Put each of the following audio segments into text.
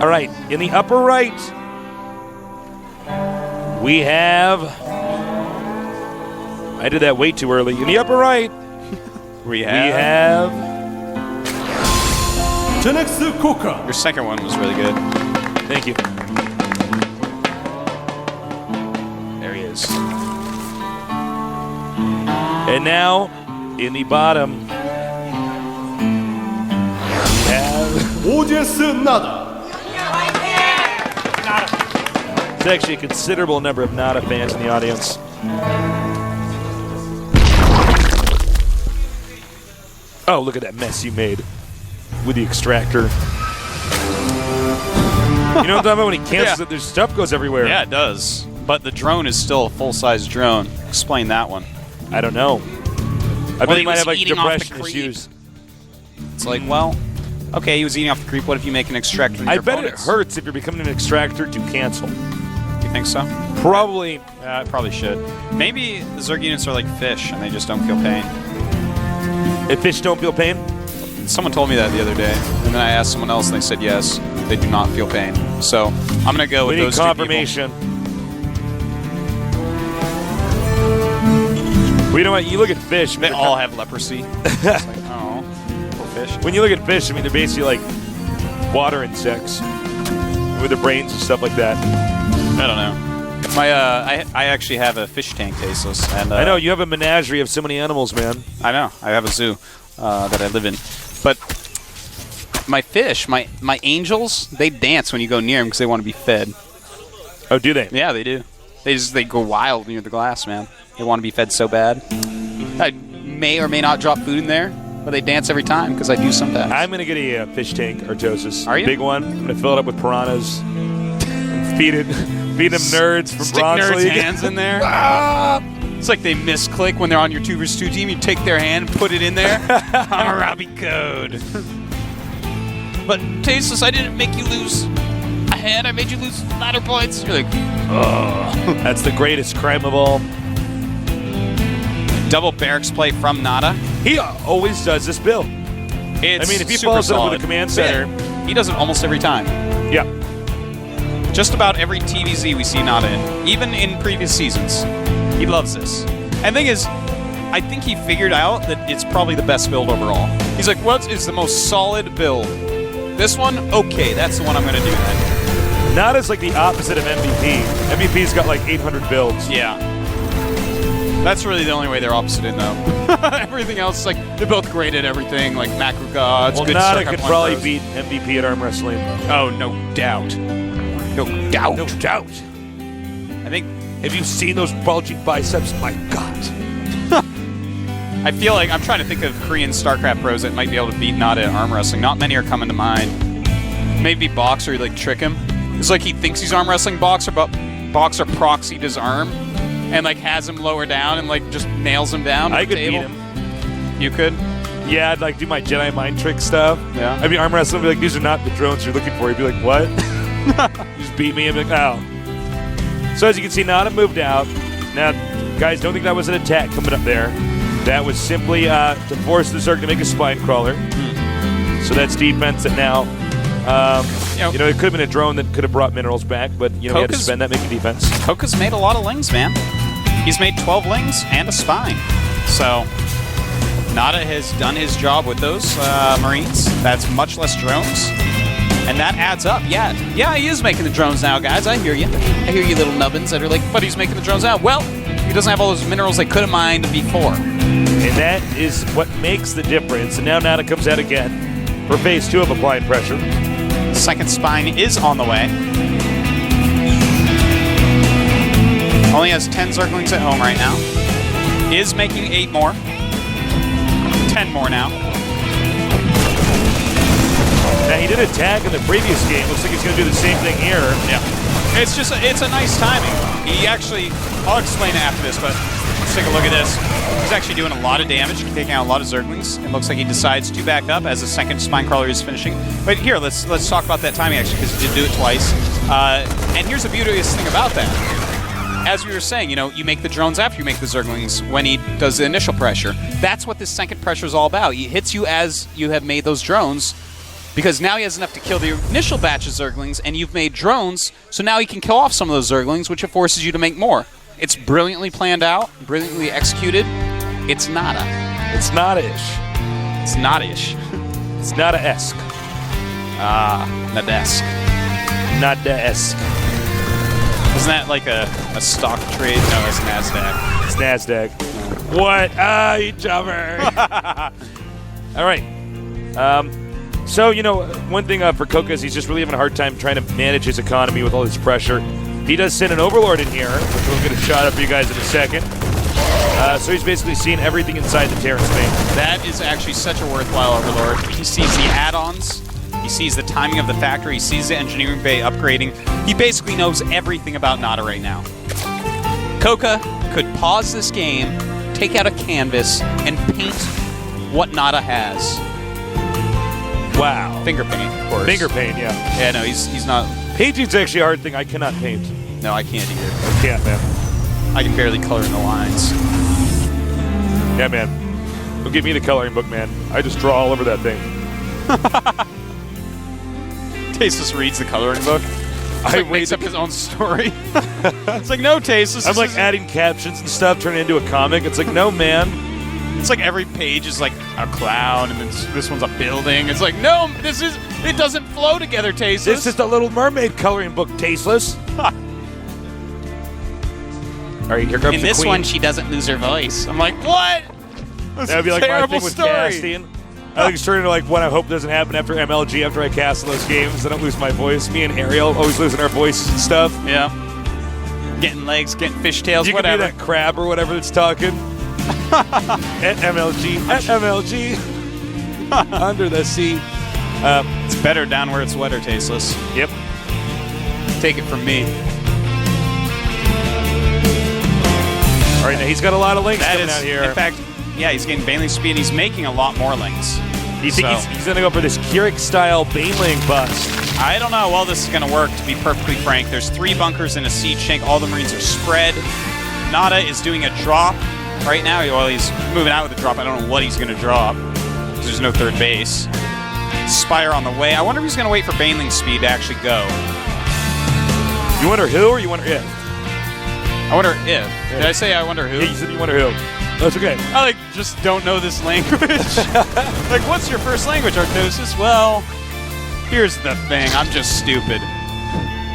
All right, in the upper right, we have... I did that way too early. In the upper right, we have... CoCa. Your second one was really good. Thank you. There he is. And now, in the bottom, we have... GSL. There's actually a considerable number of Nada fans in the audience. Oh, look at that mess you made with the extractor. You know what I'm talking about? When he cancels it, their stuff goes everywhere. Yeah, it does. But the drone is still a full-size drone. Explain that one. I don't know. I bet he might have like eating off the depression creep. issues. It's like, well, okay, he was eating off the creep. What if you make an extractor with I your bet opponents? it hurts if you're becoming an extractor to cancel. You think so? Probably. It probably should. Maybe the Zerg units are like fish and they just don't feel pain. If fish don't feel pain? Someone told me that the other day, and then I asked someone else, and they said yes, they do not feel pain. So I'm going to go with those two people. We need confirmation. Well, you know what? You look at fish. They all have leprosy. It's like, oh, poor fish. When you look at fish, I mean, they're basically like water insects with their brains and stuff like that. I don't know. I actually have a fish tank, Tasteless. And I know, you have a menagerie of so many animals, man. I know. I have a zoo that I live in. But my fish, my angels, they dance when you go near them because they want to be fed. Oh, do they? Yeah, they do. They go wild near the glass, man. They want to be fed so bad. I may or may not drop food in there, but they dance every time because I do sometimes. I'm going to get a fish tank, Artosis. Are you? Big one. I'm going to fill it up with piranhas. Feed them nerds from Stick Bronze nerds' League. hands in there. It's like they misclick when they're on your 2vs2 team. You take their hand and put it in there. I'm a Robbie Code. But Tasteless, I didn't make you lose a hand. I made you lose ladder points. You're like, oh. That's the greatest crime of all. Double barracks play from Nada. He always does this build. It's if he super follows it up solid. with a command center. He does it almost every time. Yeah. Just about every TVZ we see Nada in, even in previous seasons. He loves this. And the thing is, I think he figured out that it's probably the best build overall. He's like, what is the most solid build? This one? Okay, that's the one I'm going to do then. Nada's like the opposite of MVP. MVP's got like 800 builds. Yeah. That's really the only way they're opposite in, though. Everything else, like, they're both great at everything, like macro gods. Well, good Nada Starcraft could 1 probably pros. beat MVP at arm wrestling. Oh, no doubt. No doubt. No doubt. I think... Have you seen those bulging biceps? My God. I feel like I'm trying to think of Korean StarCraft pros that might be able to beat Nada at arm wrestling. Not many are coming to mind. Maybe Boxer, you like trick him. It's like he thinks he's arm wrestling Boxer, but Boxer proxied his arm and like has him lower down and like just nails him down. I on the could beat table. him. You could? Yeah, I'd like do my Jedi mind trick stuff. Yeah. I'd be arm wrestling, be like, these are not the drones you're looking for. You'd be like, what? You just beat me. I'm like, oh. So as you can see, Nada moved out. Now, guys, don't think that was an attack coming up there. That was simply to force the Zerg to make a spine crawler. So that's defense that now, you know, it could have been a drone that could have brought minerals back, but, you know, we had to spend that making defense. CoCa's made a lot of lings, man. He's made 12 lings and a spine. So Nada has done his job with those Marines. That's much less drones. And that adds up. Yeah, he is making the drones now, guys. I hear you. I hear you little nubbins that are like, but he's making the drones now. Well, he doesn't have all those minerals they could have mined before. And that is what makes the difference. And now Nada comes out again for phase 2 of applied pressure. Second spine is on the way. Only has 10 Zerglings at home right now. Is making 8 more. 10 more now. Now, he did attack in the previous game. Looks like he's going to do the same thing here. Yeah. It's a nice timing. He actually, I'll explain it after this, but let's take a look at this. He's actually doing a lot of damage, taking out a lot of Zerglings. It looks like he decides to back up as the second spine crawler is finishing. But here, let's talk about that timing actually, because he did do it twice. And here's the beauteous thing about that. As we were saying, you know, you make the drones after you make the Zerglings when he does the initial pressure. That's what this second pressure is all about. He hits you as you have made those drones, Because now he has enough to kill the initial batch of Zerglings, and you've made drones, so now he can kill off some of those Zerglings, which forces you to make more. It's brilliantly planned out, brilliantly executed. It's nada. It's not-ish. It's not-ish. It's not-a-esque. Nadesk. Not-da-esque. Isn't that like a stock trade? No, that's NASDAQ. It's NASDAQ. What? You jumper. All right. So, you know, one thing for CoCa is he's just really having a hard time trying to manage his economy with all this pressure. He does send an Overlord in here, which we'll get a shot up for you guys in a second. So he's basically seen everything inside the Terran Spain. That is actually such a worthwhile Overlord. He sees the add-ons. He sees the timing of the factory. He sees the engineering bay upgrading. He basically knows everything about Nada right now. CoCa could pause this game, take out a canvas, and paint what Nada has. Wow. Finger paint, of course. Finger paint, yeah. Yeah, no, he's not. Painting's actually a hard thing. I cannot paint. No, I can't either. I can't, man. I can barely color in the lines. Yeah, man. Don't give me the coloring book, man. I just draw all over that thing. Tasteless reads the coloring book. I makes up his own story. It's like, no, Tasteless. I'm like adding captions and stuff, turning it into a comic. It's like, no, man. It's like every page is like a cloud, and then this one's a building. It's like, no, it doesn't flow together, Tasteless. This is the Little Mermaid coloring book, Tasteless. All right, here comes in the this queen. one, she doesn't lose her voice. I'm like, what? That's that would be like my thing with story. casting. I think it's turning into like what I hope doesn't happen after MLG, after I cast those games. I don't lose my voice. Me and Ariel always losing our voices and stuff. Yeah. Getting legs, getting fishtails, you whatever. You can be that crab or whatever that's talking. At MLG. At MLG. Under the sea. It's better down where it's wetter, Tasteless. Yep. Take it from me. All right, now he's got a lot of links coming out here. In fact, yeah, he's getting Baneling speed. He's making a lot more links. You think he's going to go for this Keurig-style Baneling bust? I don't know how well this is going to work, to be perfectly frank. There's 3 bunkers and a siege tank. All the Marines are spread. Nada is doing a drop right now. Well, he's moving out with a drop. I don't know what he's going to drop, because there's no third base. Spire on the way. I wonder if he's going to wait for Baneling speed to actually go. You wonder who or you wonder if? I wonder if. Yeah. Did I say I wonder who? Yeah, you said you wonder who. That's okay. I just don't know this language. Like, what's your first language, Arctosis? Well, here's the thing. I'm just stupid.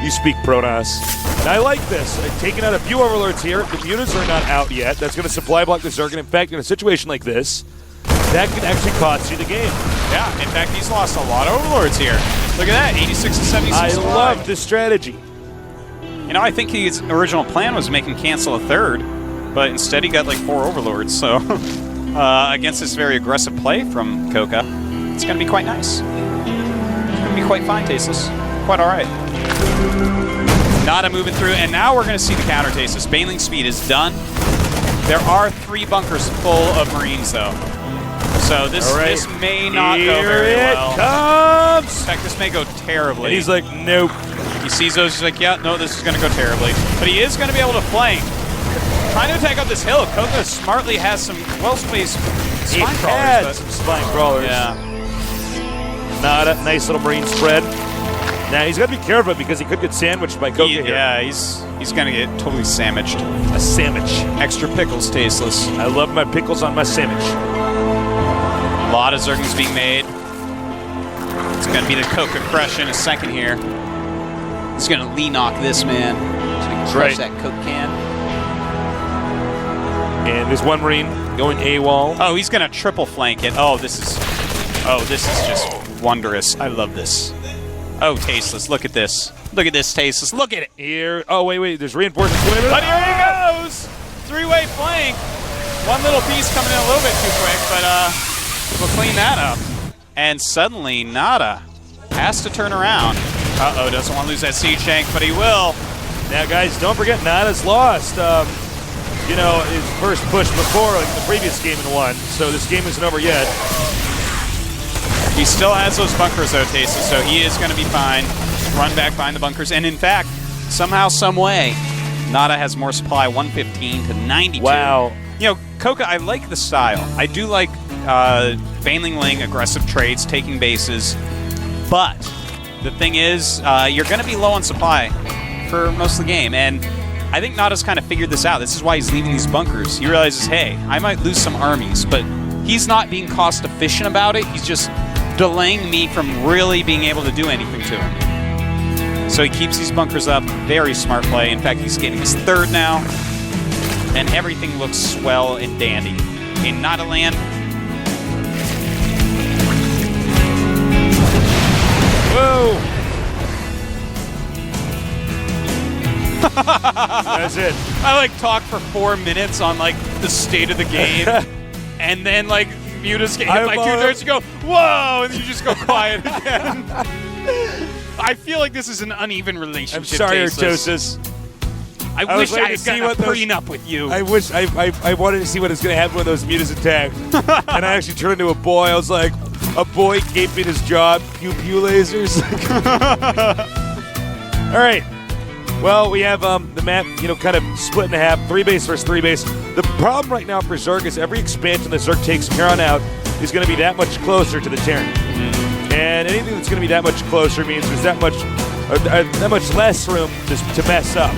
You speak Protoss. And I like this. I've taken out a few Overlords here. The units are not out yet. That's going to supply block the Zerg. In fact, in a situation like this, that could actually cost you the game. Yeah, in fact, he's lost a lot of Overlords here. Look at that, 86 to 76. I love this strategy. You know, I think his original plan was make him cancel a third, but instead he got like 4 Overlords. So against this very aggressive play from CoCa, it's going to be quite nice. It's going to be quite fine, Tasteless. Quite all right. Nada moving through, and now we're going to see the counter, Tasteless. Baneling speed is done. There are 3 bunkers full of Marines, though. So this may not go very well. Here it comes! In fact, this may go terribly. And he's like, nope. He sees those, he's like, yeah, no, this is going to go terribly. But he is going to be able to flank. Trying to attack up this hill. CoCa smartly has some well-spaced spine crawlers. Some spine crawlers. Yeah. Not a nice little Marine spread. Now, he's got to be careful because he could get sandwiched by CoCa here. Yeah, he's going to get totally sandwiched. A sandwich. Extra pickles, Tasteless. I love my pickles on my sandwich. A lot of Zerglings being made. It's going to be the CoCa crush in a second here. He's going to knock this, man. He's going to crush that Coke can. And there's one Marine going AWOL. Oh, he's going to triple flank it. Oh, this is just wondrous. I love this. Oh, Tasteless, look at this. Look at this, Tasteless. Look at it. Here. Oh, wait. There's reinforcements coming in. But here he goes. 3-way flank. One little piece coming in a little bit too quick, but we'll clean that up. And suddenly, Nada has to turn around. Uh-oh, doesn't want to lose that siege tank, but he will. Now, guys, don't forget, Nada's lost. You know, his first push before, like the previous game and won. So this game isn't over yet. He still has those bunkers, though, Tasteless, so he is going to be fine. Run back behind the bunkers. And in fact, somehow, some way, Nada has more supply, 115 to 92. Wow. You know, CoCa, I like the style. I do like Baneling aggressive trades, taking bases. But the thing is, you're going to be low on supply for most of the game. And I think Nada's kind of figured this out. This is why he's leaving these bunkers. He realizes, hey, I might lose some armies, but he's not being cost efficient about it. He's just delaying me from really being able to do anything to him. So he keeps these bunkers up. Very smart play. In fact, he's getting his third now. And everything looks swell and dandy. In Nada land. Whoa! That's it. I like talk for 4 minutes on like the state of the game, and then like Muta's get hit by 2 turns. You go, whoa, and you just go quiet again. I feel like this is an uneven relationship. I'm sorry, Tasteless. Artosis. I wish I had gotten a prenup with you. I wish I wanted to see what was going to happen when those mutas attacked, and I actually turned into a boy. I was like, a boy gave me his job, pew pew lasers. All right. Well, we have the map, kind of split in half, 3-base versus 3-base. The problem right now for Zerg is every expansion that Zerg takes from here on out is going to be that much closer to the Terran. And anything that's going to be that much closer means there's that much less room to mess up.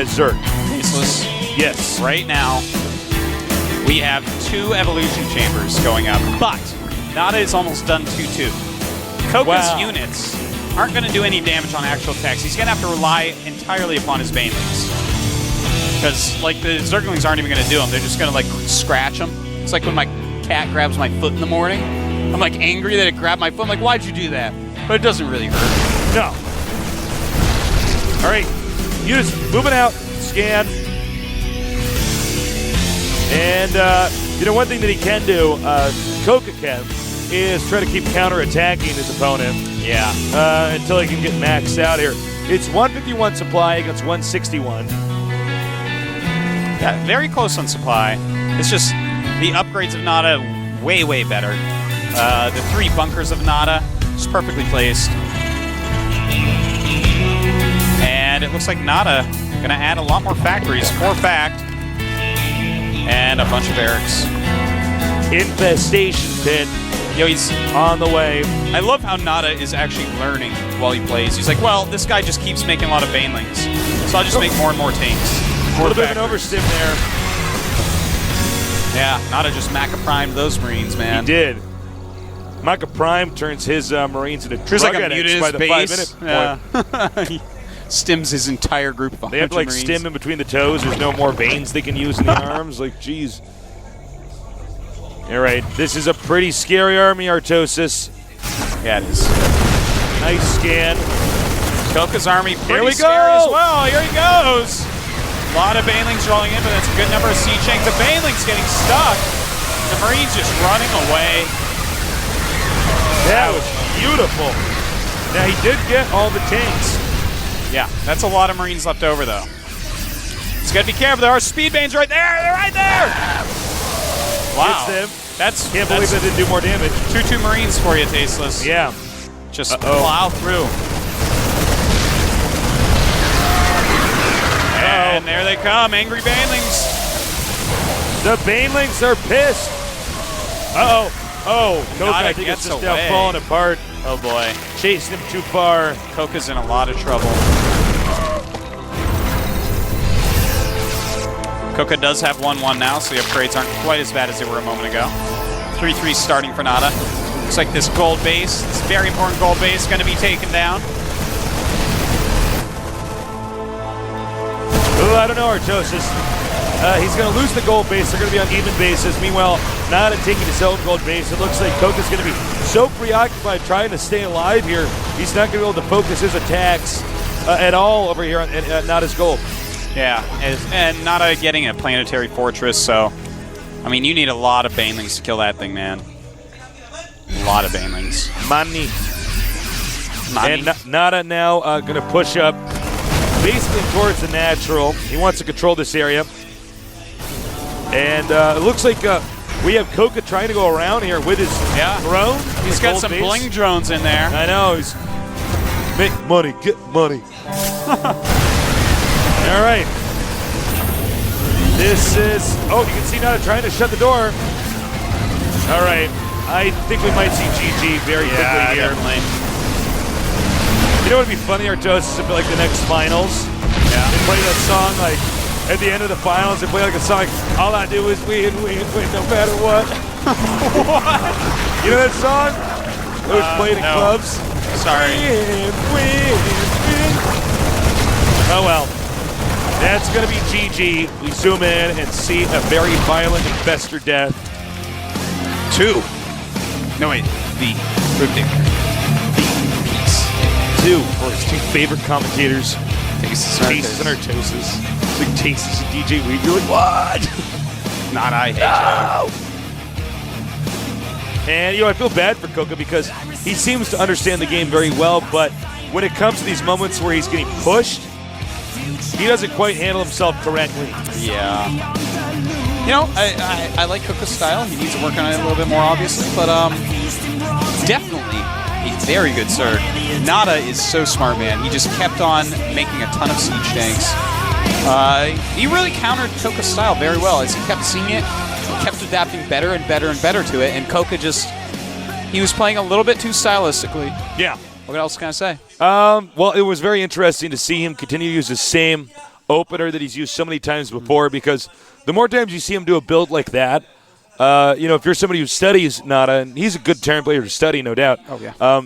Zerg. Tasteless. Yes. Right now, we have 2 evolution chambers going up, but Nada is almost done 2-2. CoCa's units aren't going to do any damage on actual attacks. He's going to have to rely entirely upon his Banelings. Because, like, the Zerglings aren't even going to do them. They're just going to, like, scratch them. It's like when my cat grabs my foot in the morning. I'm, like, angry that it grabbed my foot. I'm like, why'd you do that? But it doesn't really hurt. No. All right. Units moving out. Scan. And, one thing that he can do, CoCa can, is try to keep counterattacking his opponent. Yeah. Until he can get maxed out here. It's 151 supply against 161. Yeah, very close on supply. It's just the upgrades of Nada way, way better. The 3 bunkers of Nada just perfectly placed. And it looks like Nada going to add a lot more factories. 4 fact. And a bunch of barracks. Infestation pit. Yo, he's on the way. I love how Nada is actually learning while he plays. He's like, well, this guy just keeps making a lot of Banelings, so I'll just make more and more tanks. A little bit of an overstim there. Yeah, Nada just Maka primed those Marines, man. He did. Maka Prime turns his Marines into drug like addicts by the base. 5-minute point. He stims his entire group of 100 They have to like Marines. stim in between the toes. There's no more veins they can use in the arms. Like, geez. All right, this is a pretty scary army, Artosis. Yeah, it is. Nice scan. CoCa's army pretty Here we scary go. as well. Here he goes. A lot of Banelings rolling in, but that's a good number of siege tanks. The Banelings getting stuck. The Marines just running away. That was beautiful. Now, he did get all the tanks. Yeah, that's a lot of Marines left over, though. He's got to be careful. There are Speedbanes right there. They're right there. Wow. Them. Can't believe they didn't do more damage. 2-2 Marines for you, Tasteless. Yeah. Just plow through. And there they come, angry Banelings. The Banelings are pissed. Uh-oh. Oh, CoCa, I think it's just now falling apart. Oh, boy. Chasing him too far. CoCa's in a lot of trouble. CoCa does have 1-1 now, so the upgrades aren't quite as bad as they were a moment ago. 3-3 starting for Nada. Looks like this gold base, this very important gold base, is going to be taken down. Oh, I don't know, Artosis. He's going to lose the gold base. They're going to be on even bases. Meanwhile, Nada taking his own gold base. It looks like CoCa's going to be so preoccupied trying to stay alive here, he's not going to be able to focus his attacks at all over here on Nada's gold. Yeah, and Nada getting a planetary fortress, so, I mean, you need a lot of Banelings to kill that thing, man. A lot of Banelings. Money. And Nada now going to push up basically towards the natural. He wants to control this area. And it looks like we have CoCa trying to go around here with his drone. He's got some bling drones in there. I know. He's make money, get money. All right. This is, you can see Nada trying to shut the door. All right. I think we might see GG very quickly here. Definitely. You know what would be funny, Artos, is if like the next finals, Yeah. they play that song like at the end of the finals, they play like a song like, all I do is win, win, win, no matter what. What? You know that song? It was played in no. clubs. Sorry. Win, win, win. Oh well. That's going to be GG. We zoom in and see a very violent investor death. 2. No, wait. The Fruit 2 for his 2 favorite commentators. Tastes Tastes and Artoses. It's like Tastes and DJ Weed. You're like, what? Not I hate No. And, I feel bad for CoCa because he seems to understand the game very well, but when it comes to these moments where he's getting pushed, he doesn't quite handle himself correctly. Yeah. I like CoCa's style. He needs to work on it a little bit more, obviously, but definitely a very good Zerg. Nada is so smart, man. He just kept on making a ton of siege tanks. He really countered CoCa's style very well as he kept seeing it, kept adapting better and better and better to it, and CoCa he was playing a little bit too stylistically. Yeah. What else can I say? Well, it was very interesting to see him continue to use the same opener that he's used so many times before because the more times you see him do a build like that, if you're somebody who studies Nada, and he's a good Terran player to study, no doubt. Oh, yeah.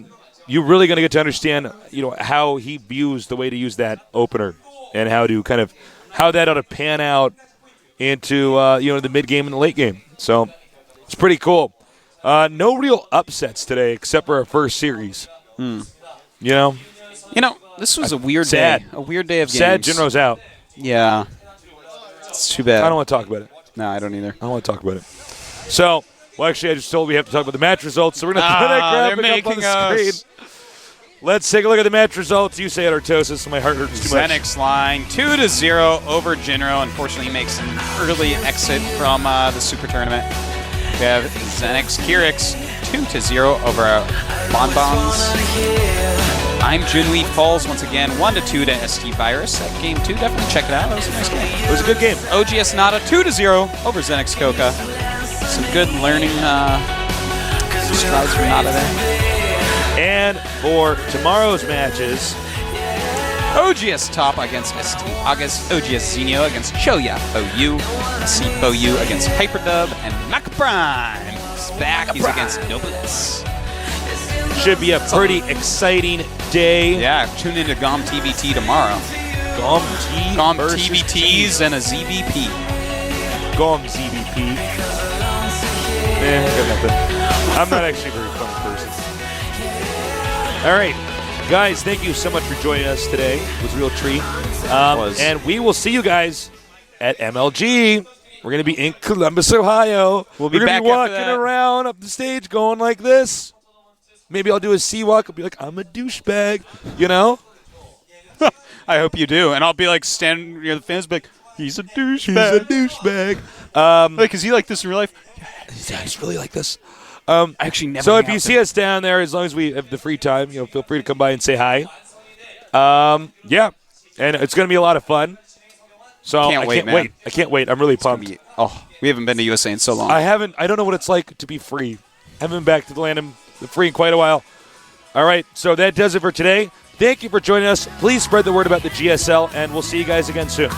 You're really going to get to understand, how he views the way to use that opener and how that ought to pan out into, the mid game and the late game. So it's pretty cool. No real upsets today except for our first series. This was a weird sad. day. A weird day of games. Sad Jinro's out. Yeah. It's too bad. I don't want to talk about it. No, I don't either. I don't want to talk about it. So, actually, I just told we have to talk about the match results, so we're going to put that graphic up on the screen. Let's take a look at the match results. You say it, Artosis, my heart hurts too much. Zenix line 2-0 over Jinro. Unfortunately, he makes an early exit from the Super Tournament. We have Zenix Kirix 2-0 over Bonbons. I'm Junwei falls once again 1-2 to ST Virus. That game 2, definitely check it out. That was a nice game. It was a good game. OGS Nada 2-0 over Zenix CoCa. Some good learning strides from Nada there. And for tomorrow's matches, OGS Top against ST August, OGS Zenio against Choya OU, C4U against Hyperdub, and Mac Prime is back. He's against Noblesse. should be a pretty exciting day. Yeah, tune into GOMTV tomorrow. GOMTVTs and a ZBP. GOMTVP. Got nothing. I'm not actually a very fun person. All right, guys, thank you so much for joining us today. It was a real treat. And we will see you guys at MLG. We're going to be in Columbus, Ohio. We'll be We're back gonna be after walking that. around up the stage going like this. Maybe I'll do a sea walk. I'll be like, I'm a douchebag, you know? I hope you do. And I'll be like standing near the fans, be like, he's a douchebag. He's a douchebag. Like, is he like this in real life? Yeah, he's really like this. I actually never. So if you see us down there, as long as we have the free time, feel free to come by and say hi. Yeah, and it's going to be a lot of fun. So I can't wait. I can't wait. I'm really pumped. We haven't been to USA in so long. I don't know what it's like to be free. Haven't been back to the land of the free in quite a while. All right, so that does it for today. Thank you for joining us. Please spread the word about the GSL, and we'll see you guys again soon.